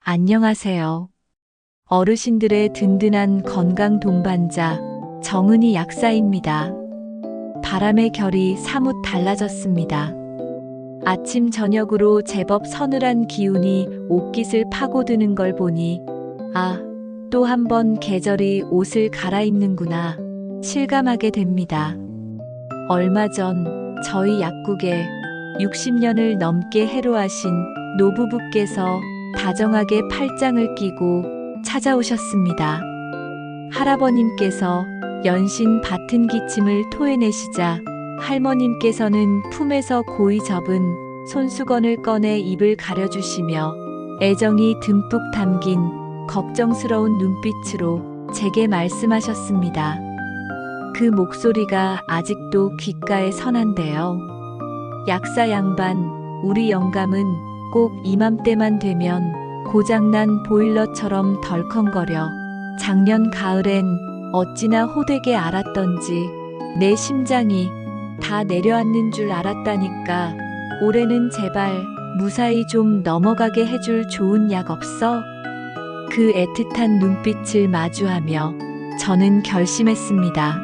안녕하세요. 어르신들의 든든한 건강 동반자 정은희 약사입니다. 바람의 결이 사뭇 달라졌습니다. 아침 저녁으로 제법 서늘한 기운이 옷깃을 파고드는 걸 보니 또 한 번 계절이 옷을 갈아입는구나 실감하게 됩니다. 얼마 전 저희 약국에 60년을 넘게 해로하신 노부부께서 다정하게 팔짱을 끼고 찾아오셨습니다. 할아버님께서 연신 밭은 기침을 토해내시자 할머님께서는 품에서 고이 접은 손수건을 꺼내 입을 가려주시며 애정이 듬뿍 담긴 걱정스러운 눈빛으로 제게 말씀하셨습니다. 그 목소리가 아직도 귓가에 선한데요. 약사 양반, 우리 영감은 꼭 이맘때만 되면 고장난 보일러처럼 덜컹거려 작년 가을엔 어찌나 호되게 알았던지 내 심장이 다 내려앉는 줄 알았다니까. 올해는 제발 무사히 좀 넘어가게 해줄 좋은 약 없어? 그 애틋한 눈빛을 마주하며 저는 결심했습니다.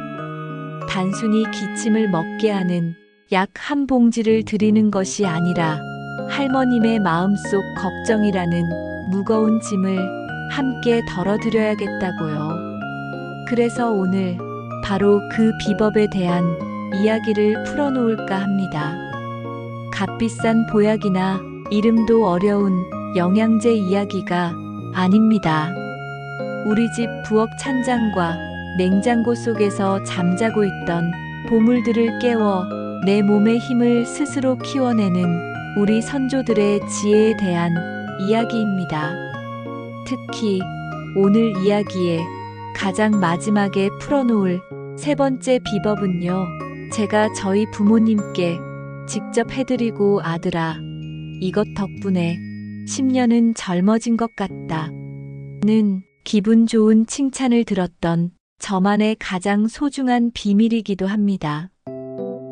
단순히 기침을 먹게 하는 약 한 봉지를 드리는 것이 아니라 할머님의 마음속 걱정이라는 무거운 짐을 함께 덜어드려야겠다고요. 그래서 오늘 바로 그 비법에 대한 이야기를 풀어놓을까 합니다. 값비싼 보약이나 이름도 어려운 영양제 이야기가 아닙니다. 우리 집 부엌 찬장과 냉장고 속에서 잠자고 있던 보물들을 깨워 내 몸의 힘을 스스로 키워내는 우리 선조들의 지혜에 대한 이야기입니다. 특히 오늘 이야기에 가장 마지막에 풀어놓을 세 번째 비법은요. 제가 저희 부모님께 직접 해드리고 아들아, 이것 덕분에 10년은 젊어진 것 같다 는 기분 좋은 칭찬을 들었던 저만의 가장 소중한 비밀이기도 합니다.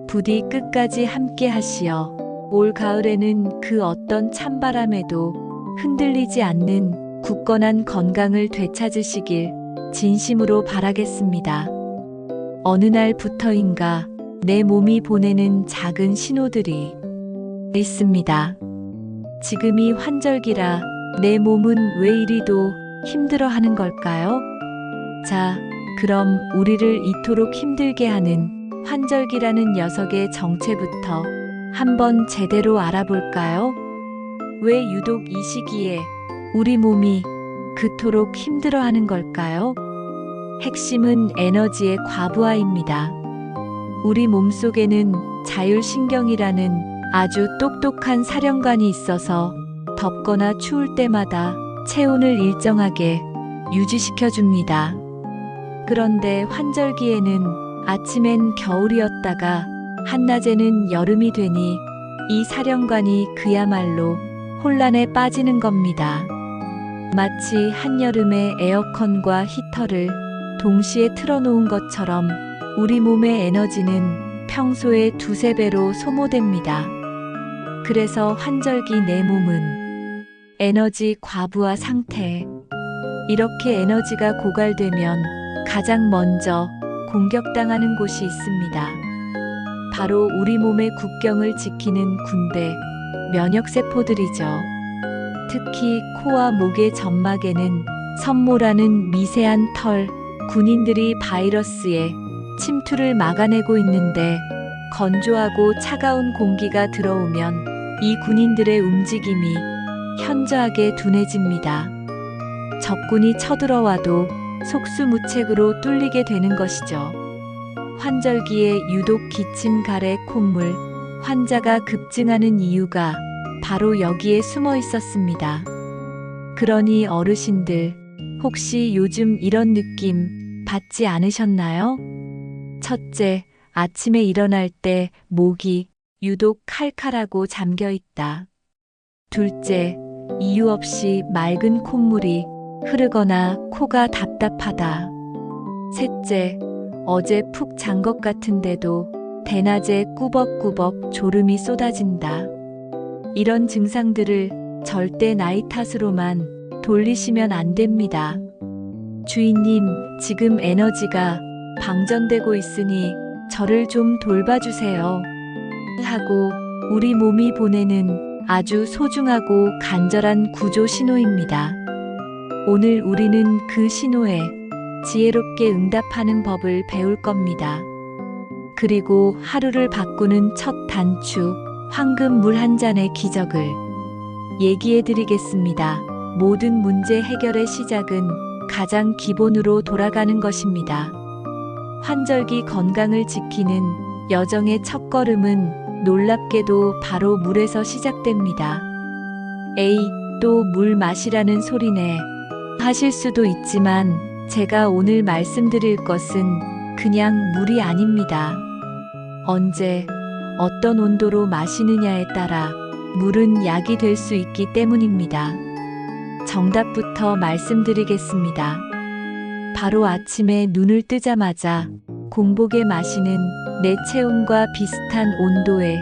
부디 끝까지 함께 하시어 올 가을에는 그 어떤 찬바람에도 흔들리지 않는 굳건한 건강을 되찾으시길 진심으로 바라겠습니다. 어느 날부터인가 내 몸이 보내는 작은 신호들이 있습니다. 지금이 환절기라 내 몸은 왜 이리도 힘들어하는 걸까요? 자, 그럼 우리를 이토록 힘들게 하는 환절기라는 녀석의 정체부터 한번 제대로 알아볼까요? 왜 유독 이 시기에 우리 몸이 그토록 힘들어하는 걸까요? 핵심은 에너지의 과부하입니다. 우리 몸속에는 자율신경이라는 아주 똑똑한 사령관이 있어서 덥거나 추울 때마다 체온을 일정하게 유지시켜줍니다. 그런데 환절기에는 아침엔 겨울이었다가 한낮에는 여름이 되니 이 사령관이 그야말로 혼란에 빠지는 겁니다. 마치 한여름에 에어컨과 히터를 동시에 틀어놓은 것처럼 우리 몸의 에너지는 평소의 두세 배로 소모됩니다. 그래서 환절기 내 몸은 에너지 과부하 상태. 이렇게 에너지가 고갈되면 가장 먼저 공격당하는 곳이 있습니다. 바로 우리 몸의 국경을 지키는 군대, 면역세포들이죠. 특히 코와 목의 점막에는 섬모라는 미세한 털, 군인들이 바이러스의 침투를 막아내고 있는데 건조하고 차가운 공기가 들어오면 이 군인들의 움직임이 현저하게 둔해집니다. 적군이 쳐들어와도 속수무책으로 뚫리게 되는 것이죠. 환절기에 유독 기침, 가래, 콧물, 환자가 급증하는 이유가 바로 여기에 숨어 있었습니다. 그러니 어르신들, 혹시 요즘 이런 느낌 받지 않으셨나요? 첫째, 아침에 일어날 때 목이 유독 칼칼하고 잠겨 있다. 둘째, 이유 없이 맑은 콧물이 흐르거나 코가 답답하다. 셋째, 어제 푹 잔 것 같은데도 대낮에 꾸벅꾸벅 졸음이 쏟아진다. 이런 증상들을 절대 나이 탓으로만 돌리시면 안 됩니다. 주인님, 지금 에너지가 방전되고 있으니 저를 좀 돌봐주세요. 하고 우리 몸이 보내는 아주 소중하고 간절한 구조 신호입니다. 오늘 우리는 그 신호에 지혜롭게 응답하는 법을 배울 겁니다. 그리고 하루를 바꾸는 첫 단추, 황금 물 한 잔의 기적을 얘기해 드리겠습니다. 모든 문제 해결의 시작은 가장 기본으로 돌아가는 것입니다. 환절기 건강을 지키는 여정의 첫걸음은 놀랍게도 바로 물에서 시작됩니다. 에이, 또 물 마시라는 소리네 하실 수도 있지만 제가 오늘 말씀드릴 것은 그냥 물이 아닙니다. 언제, 어떤 온도로 마시느냐에 따라 물은 약이 될 수 있기 때문입니다. 정답부터 말씀드리겠습니다. 바로 아침에 눈을 뜨자마자 공복에 마시는 내 체온과 비슷한 온도의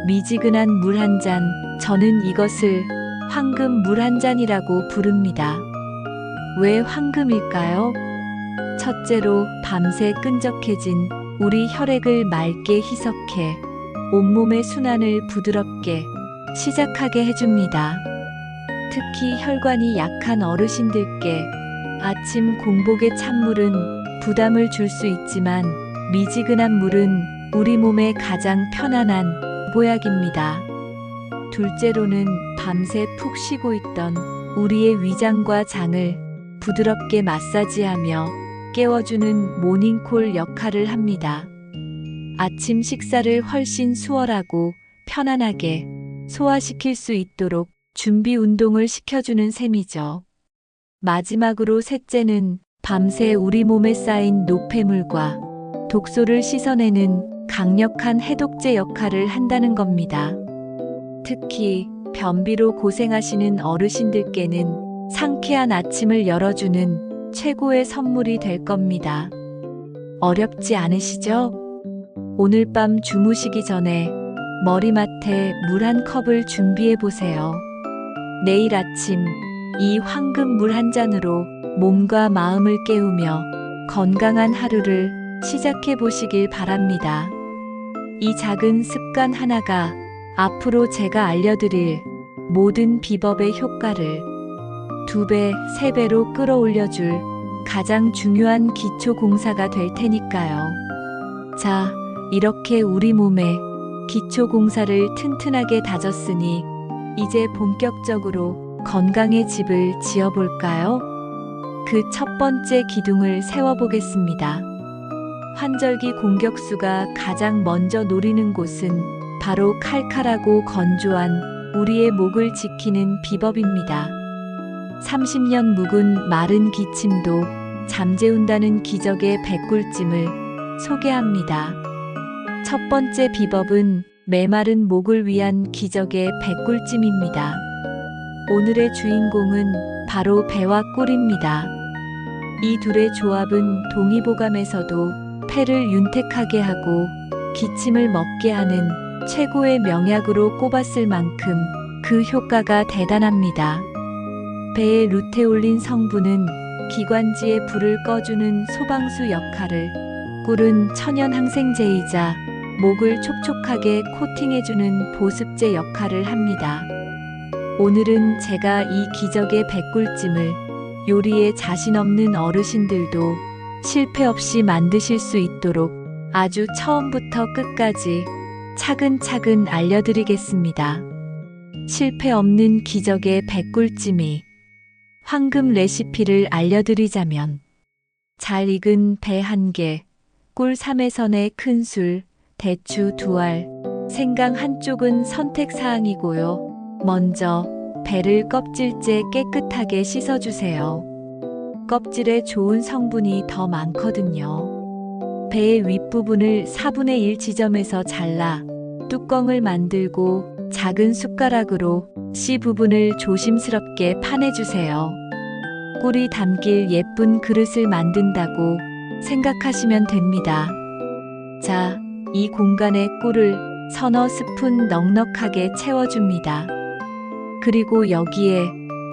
미지근한 물 한 잔, 저는 이것을 황금 물 한 잔이라고 부릅니다. 왜 황금일까요? 첫째로 밤새 끈적해진 우리 혈액을 맑게 희석해 온몸의 순환을 부드럽게 시작하게 해줍니다. 특히 혈관이 약한 어르신들께 아침 공복의 찬물은 부담을 줄 수 있지만 미지근한 물은 우리 몸에 가장 편안한 보약입니다. 둘째로는 밤새 푹 쉬고 있던 우리의 위장과 장을 부드럽게 마사지하며 깨워주는 모닝콜 역할을 합니다. 아침 식사를 훨씬 수월하고 편안하게 소화시킬 수 있도록 준비 운동을 시켜주는 셈이죠. 마지막으로 셋째는 밤새 우리 몸에 쌓인 노폐물과 독소를 씻어내는 강력한 해독제 역할을 한다는 겁니다. 특히 변비로 고생하시는 어르신들께는 상쾌한 아침을 열어주는 최고의 선물이 될 겁니다. 어렵지 않으시죠? 오늘 밤 주무시기 전에 머리맡에 물 한 컵을 준비해 보세요. 내일 아침 이 황금 물 한 잔으로 몸과 마음을 깨우며 건강한 하루를 시작해 보시길 바랍니다. 이 작은 습관 하나가 앞으로 제가 알려드릴 모든 비법의 효과를 2배, 3배로 끌어올려줄 가장 중요한 기초 공사가 될 테니까요. 자, 이렇게 우리 몸에 기초 공사를 튼튼하게 다졌으니 이제 본격적으로 건강의 집을 지어볼까요? 그 첫 번째 기둥을 세워보겠습니다. 환절기 공격수가 가장 먼저 노리는 곳은 바로 칼칼하고 건조한 우리의 목을 지키는 비법입니다. 30년 묵은 마른 기침도 잠재운다는 기적의 백꿀찜을 소개합니다. 첫 번째 비법은 메마른 목을 위한 기적의 백꿀찜입니다. 오늘의 주인공은 바로 배와 꿀입니다. 이 둘의 조합은 동의보감에서도 폐를 윤택하게 하고 기침을 멎게 하는 최고의 명약으로 꼽았을 만큼 그 효과가 대단합니다. 배에 루테올린 성분은 기관지의 불을 꺼주는 소방수 역할을, 꿀은 천연 항생제이자 목을 촉촉하게 코팅해주는 보습제 역할을 합니다. 오늘은 제가 이 기적의 백꿀찜을 요리에 자신 없는 어르신들도 실패 없이 만드실 수 있도록 아주 처음부터 끝까지 차근차근 알려드리겠습니다. 실패 없는 기적의 백꿀찜이 황금 레시피를 알려드리자면 잘 익은 배 1개, 꿀 3회선의 큰술, 대추 2알, 생강 1쪽은 선택사항이고요. 먼저 배를 껍질째 깨끗하게 씻어주세요. 껍질에 좋은 성분이 더 많거든요. 배의 윗부분을 4분의 1 지점에서 잘라 뚜껑을 만들고 작은 숟가락으로 씨 부분을 조심스럽게 파내주세요. 꿀이 담길 예쁜 그릇을 만든다고 생각하시면 됩니다. 자, 이 공간에 꿀을 서너 스푼 넉넉하게 채워줍니다. 그리고 여기에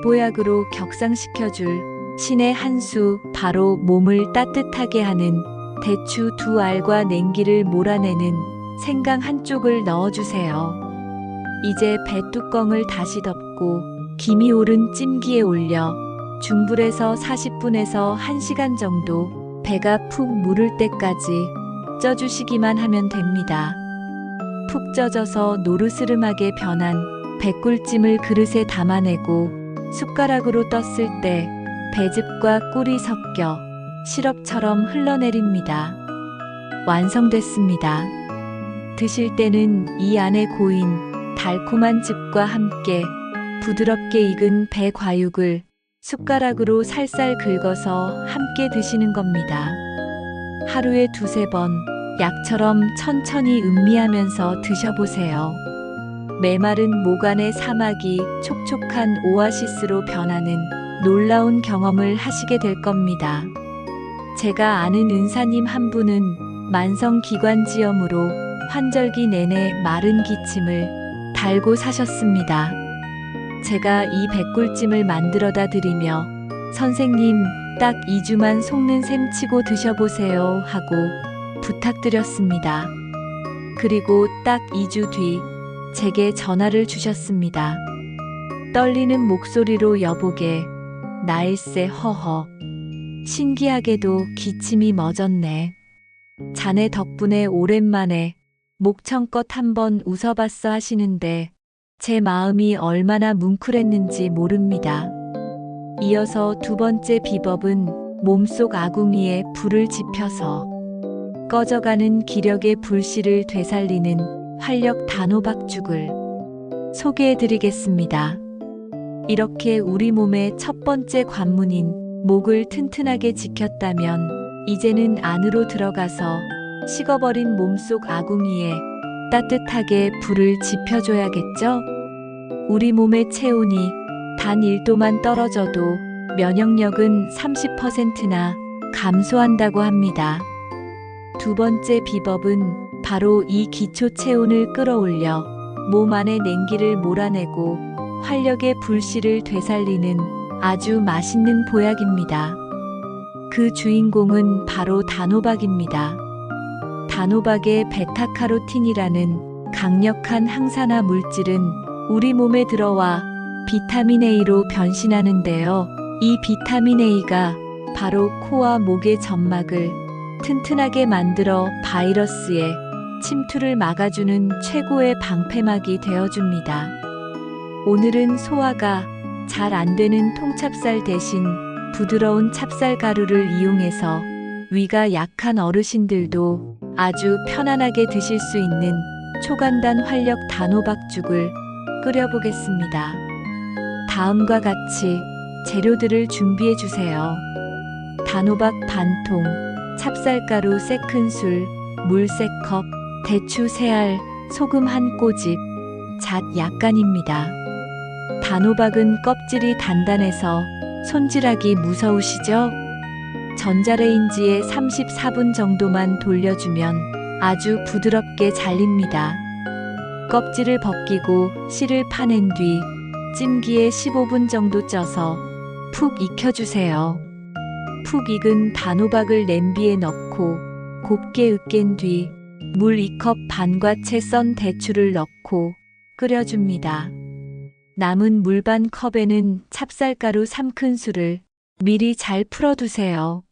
백보약으로 격상시켜줄 신의 한 수, 바로 몸을 따뜻하게 하는 대추 2알과 냉기를 몰아내는 생강 한쪽을 넣어주세요. 이제 배 뚜껑을 다시 덮고 김이 오른 찜기에 올려 중불에서 40분에서 1시간 정도 배가 푹 무를 때까지 쪄주시기만 하면 됩니다. 푹 쪄져서 노르스름하게 변한 백꿀찜을 그릇에 담아내고 숟가락으로 떴을 때 배즙과 꿀이 섞여 시럽처럼 흘러내립니다. 완성됐습니다. 드실 때는 이 안에 고인 달콤한 즙과 함께 부드럽게 익은 배 과육을 숟가락으로 살살 긁어서 함께 드시는 겁니다. 하루에 2~3번 약처럼 천천히 음미하면서 드셔보세요. 메마른 목 안의 사막이 촉촉한 오아시스로 변하는 놀라운 경험을 하시게 될 겁니다. 제가 아는 은사님 한 분은 만성기관지염으로 환절기 내내 마른 기침을 달고 사셨습니다. 제가 이 백꿀찜을 만들어다 드리며 선생님 딱 2주만 속는 셈 치고 드셔보세요 하고 부탁드렸습니다. 그리고 딱 2주 뒤 제게 전화를 주셨습니다. 떨리는 목소리로 여보게 나일세 허허 신기하게도 기침이 멎었네. 자네 덕분에 오랜만에 목청껏 한번 웃어봤어 하시는데 제 마음이 얼마나 뭉클했는지 모릅니다. 이어서 2번째 비법은 몸속 아궁이에 불을 지펴서 꺼져가는 기력의 불씨를 되살리는 활력 단호박죽을 소개해드리겠습니다. 이렇게 우리 몸의 첫 번째 관문인 목을 튼튼하게 지켰다면 이제는 안으로 들어가서 식어버린 몸속 아궁이에 따뜻하게 불을 지펴줘야겠죠? 우리 몸의 체온이 단 1도만 떨어져도 면역력은 30%나 감소한다고 합니다. 2번째 비법은 바로 이 기초 체온을 끌어올려 몸 안의 냉기를 몰아내고 활력의 불씨를 되살리는 아주 맛있는 보약입니다. 그 주인공은 바로 단호박입니다. 단호박의 베타카로틴이라는 강력한 항산화 물질은 우리 몸에 들어와 비타민 A로 변신하는데요. 이 비타민 A가 바로 코와 목의 점막을 튼튼하게 만들어 바이러스의 침투를 막아주는 최고의 방패막이 되어줍니다. 오늘은 소화가 잘 안 되는 통찹쌀 대신 부드러운 찹쌀 가루를 이용해서 위가 약한 어르신들도 아주 편안하게 드실 수 있는 초간단 활력 단호박죽을 끓여보겠습니다. 다음과 같이 재료들을 준비해 주세요. 단호박 반통, 찹쌀가루 3큰술, 물 3컵, 대추 3알, 소금 1꼬집, 잣 약간입니다. 단호박은 껍질이 단단해서 손질하기 무서우시죠? 전자레인지에 34분 정도만 돌려주면 아주 부드럽게 잘립니다. 껍질을 벗기고 씨를 파낸 뒤 찜기에 15분 정도 쪄서 푹 익혀주세요. 푹 익은 단호박을 냄비에 넣고 곱게 으깬 뒤 물 2컵 반과 채 썬 대추를 넣고 끓여줍니다. 남은 물 반 컵에는 찹쌀가루 3큰술을 미리 잘 풀어두세요.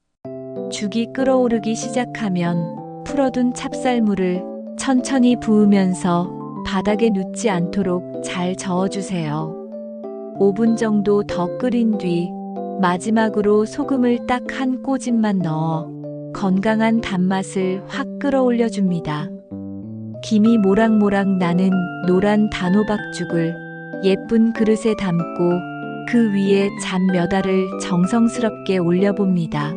죽이 끓어오르기 시작하면 풀어둔 찹쌀물을 천천히 부으면서 바닥에 눕지 않도록 잘 저어주세요. 5분 정도 더 끓인 뒤 마지막으로 소금을 딱 1꼬집만 넣어 건강한 단맛을 확 끌어올려줍니다. 김이 모락모락 나는 노란 단호박죽을 예쁜 그릇에 담고 그 위에 잣 몇 알을 정성스럽게 올려봅니다.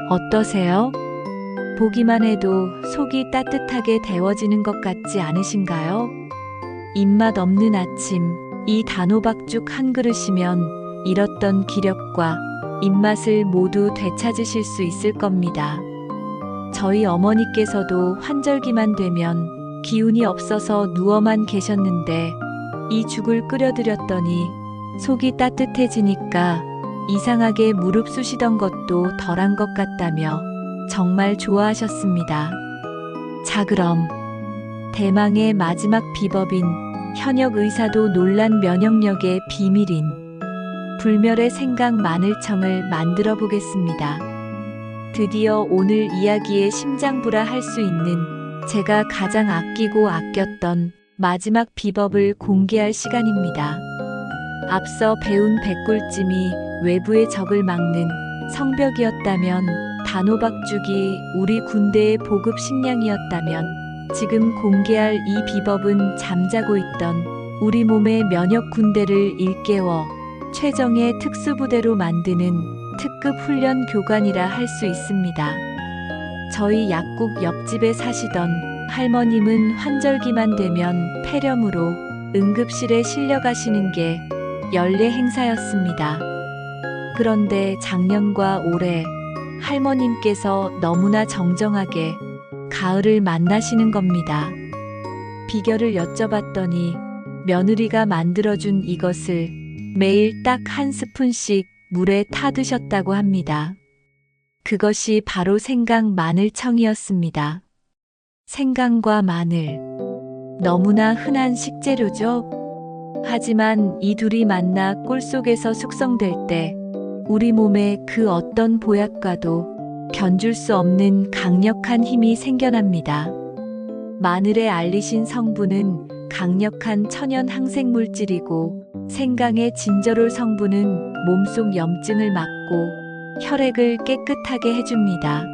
어떠세요? 보기만 해도 속이 따뜻하게 데워지는 것 같지 않으신가요? 입맛 없는 아침, 이 단호박죽 한 그릇이면 잃었던 기력과 입맛을 모두 되찾으실 수 있을 겁니다. 저희 어머니께서도 환절기만 되면 기운이 없어서 누워만 계셨는데 이 죽을 끓여드렸더니 속이 따뜻해지니까 이상하게 무릎 쑤시던 것도 덜한 것 같다며 정말 좋아하셨습니다. 자, 그럼 대망의 마지막 비법인 현역 의사도 놀란 면역력의 비밀인 불멸의 생강 마늘청을 만들어 보겠습니다. 드디어 오늘 이야기의 심장부라 할 수 있는 제가 가장 아끼고 아꼈던 마지막 비법을 공개할 시간입니다. 앞서 배운 백골찜이 외부의 적을 막는 성벽이었다면, 단호박죽이 우리 군대의 보급 식량이었다면, 지금 공개할 이 비법은 잠자고 있던 우리 몸의 면역 군대를 일깨워 최정의 특수부대로 만드는 특급 훈련 교관이라 할 수 있습니다. 저희 약국 옆집에 사시던 할머님은 환절기만 되면 폐렴으로 응급실에 실려가시는 게 연례 행사였습니다. 그런데 작년과 올해 할머님께서 너무나 정정하게 가을을 만나시는 겁니다. 비결을 여쭤봤더니 며느리가 만들어준 이것을 매일 딱 한 스푼씩 물에 타 드셨다고 합니다. 그것이 바로 생강 마늘청이었습니다. 생강과 마늘. 너무나 흔한 식재료죠? 하지만 이 둘이 만나 꿀 속에서 숙성될 때 우리 몸에 그 어떤 보약과도 견줄 수 없는 강력한 힘이 생겨납니다. 마늘의 알리신 성분은 강력한 천연 항생물질이고, 생강의 진저롤 성분은 몸속 염증을 막고 혈액을 깨끗하게 해줍니다.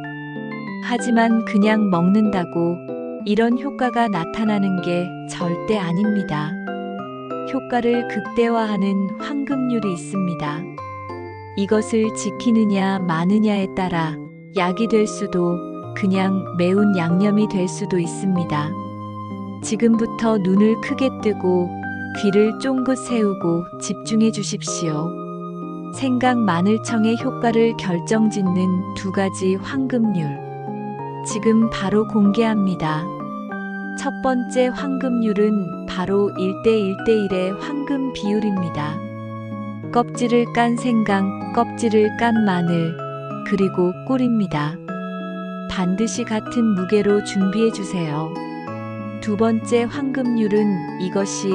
하지만 그냥 먹는다고 이런 효과가 나타나는 게 절대 아닙니다. 효과를 극대화하는 황금률이 있습니다. 이것을 지키느냐 마느냐에 따라 약이 될 수도, 그냥 매운 양념이 될 수도 있습니다. 지금부터 눈을 크게 뜨고 귀를 쫑긋 세우고 집중해 주십시오. 생강 마늘청의 효과를 결정짓는 두 가지 황금률. 지금 바로 공개합니다. 첫 번째 황금률은 바로 1대1대1의 황금 비율입니다. 껍질을 깐 생강, 껍질을 깐 마늘, 그리고 꿀입니다. 반드시 같은 무게로 준비해 주세요. 두 번째 황금률은 이것이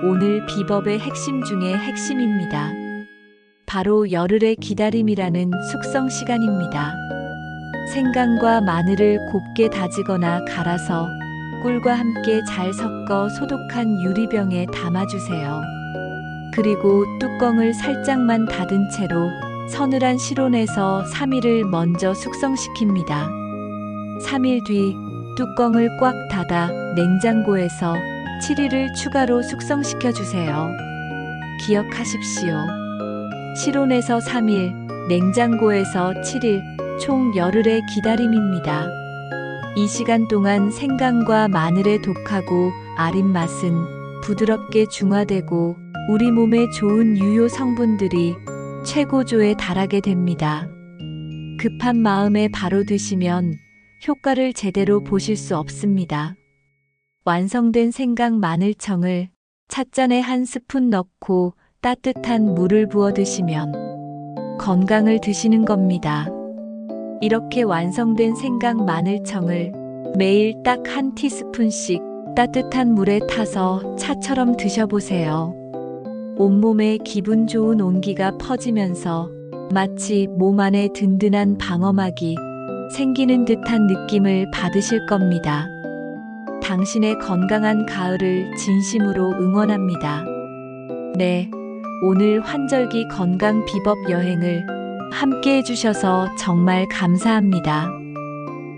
오늘 비법의 핵심 중의 핵심입니다. 바로 열흘의 기다림이라는 숙성 시간입니다. 생강과 마늘을 곱게 다지거나 갈아서 꿀과 함께 잘 섞어 소독한 유리병에 담아주세요. 그리고 뚜껑을 살짝만 닫은 채로 서늘한 실온에서 3일을 먼저 숙성시킵니다. 3일 뒤 뚜껑을 꽉 닫아 냉장고에서 7일을 추가로 숙성시켜 주세요. 기억하십시오. 실온에서 3일, 냉장고에서 7일, 총 열흘의 기다림입니다. 이 시간 동안 생강과 마늘의 독하고 아린 맛은 부드럽게 중화되고 우리 몸에 좋은 유효 성분들이 최고조에 달하게 됩니다. 급한 마음에 바로 드시면 효과를 제대로 보실 수 없습니다. 완성된 생강 마늘청을 찻잔에 한 스푼 넣고 따뜻한 물을 부어 드시면 건강을 드시는 겁니다. 이렇게 완성된 생강 마늘청을 매일 딱 한 티스푼씩 따뜻한 물에 타서 차처럼 드셔보세요. 온몸에 기분 좋은 온기가 퍼지면서 마치 몸 안에 든든한 방어막이 생기는 듯한 느낌을 받으실 겁니다. 당신의 건강한 가을을 진심으로 응원합니다. 네, 오늘 환절기 건강 비법 여행을 함께 해주셔서 정말 감사합니다.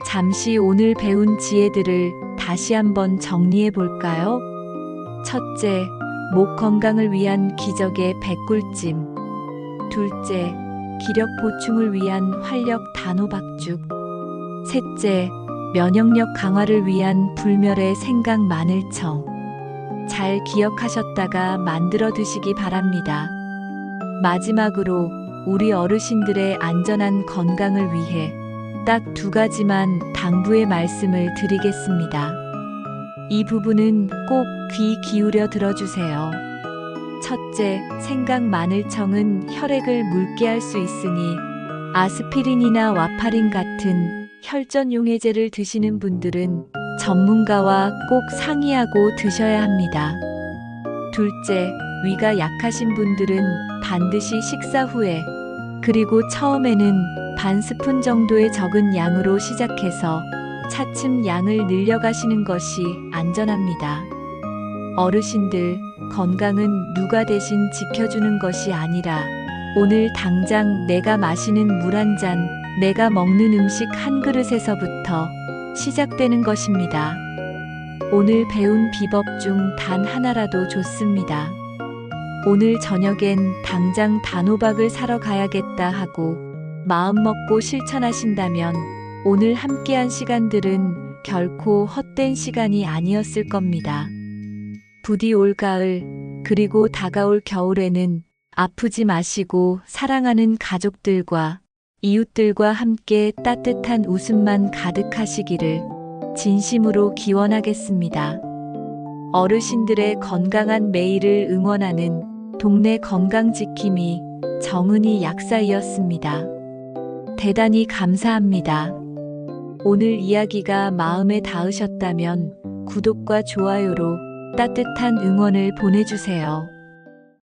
잠시 오늘 배운 지혜들을 다시 한번 정리해 볼까요? 첫째, 목 건강을 위한 기적의 백골찜. 둘째, 기력 보충을 위한 활력 단호박죽. 셋째, 면역력 강화를 위한 불멸의 생강 마늘청. 잘 기억하셨다가 만들어 드시기 바랍니다. 마지막으로 우리 어르신들의 안전한 건강을 위해 딱 두 가지만 당부의 말씀을 드리겠습니다. 이 부분은 꼭 귀 기울여 들어주세요. 첫째, 생강 마늘청은 혈액을 묽게 할 수 있으니 아스피린이나 와파린 같은 혈전 용해제를 드시는 분들은 전문가와 꼭 상의하고 드셔야 합니다. 둘째, 위가 약하신 분들은 반드시 식사 후에 그리고 처음에는 반 스푼 정도의 적은 양으로 시작해서 차츰 양을 늘려가시는 것이 안전합니다. 어르신들, 건강은 누가 대신 지켜주는 것이 아니라 오늘 당장 내가 마시는 물 한 잔, 내가 먹는 음식 한 그릇에서부터 시작되는 것입니다. 오늘 배운 비법 중 단 하나라도 좋습니다. 오늘 저녁엔 당장 단호박을 사러 가야겠다 하고 마음먹고 실천하신다면 오늘 함께한 시간들은 결코 헛된 시간이 아니었을 겁니다. 부디 올가을 그리고 다가올 겨울에는 아프지 마시고 사랑하는 가족들과 이웃들과 함께 따뜻한 웃음만 가득하시기를 진심으로 기원하겠습니다. 어르신들의 건강한 매일을 응원하는 동네 건강지킴이 정은희 약사이었습니다. 대단히 감사합니다. 오늘 이야기가 마음에 닿으셨다면 구독과 좋아요로 따뜻한 응원을 보내주세요.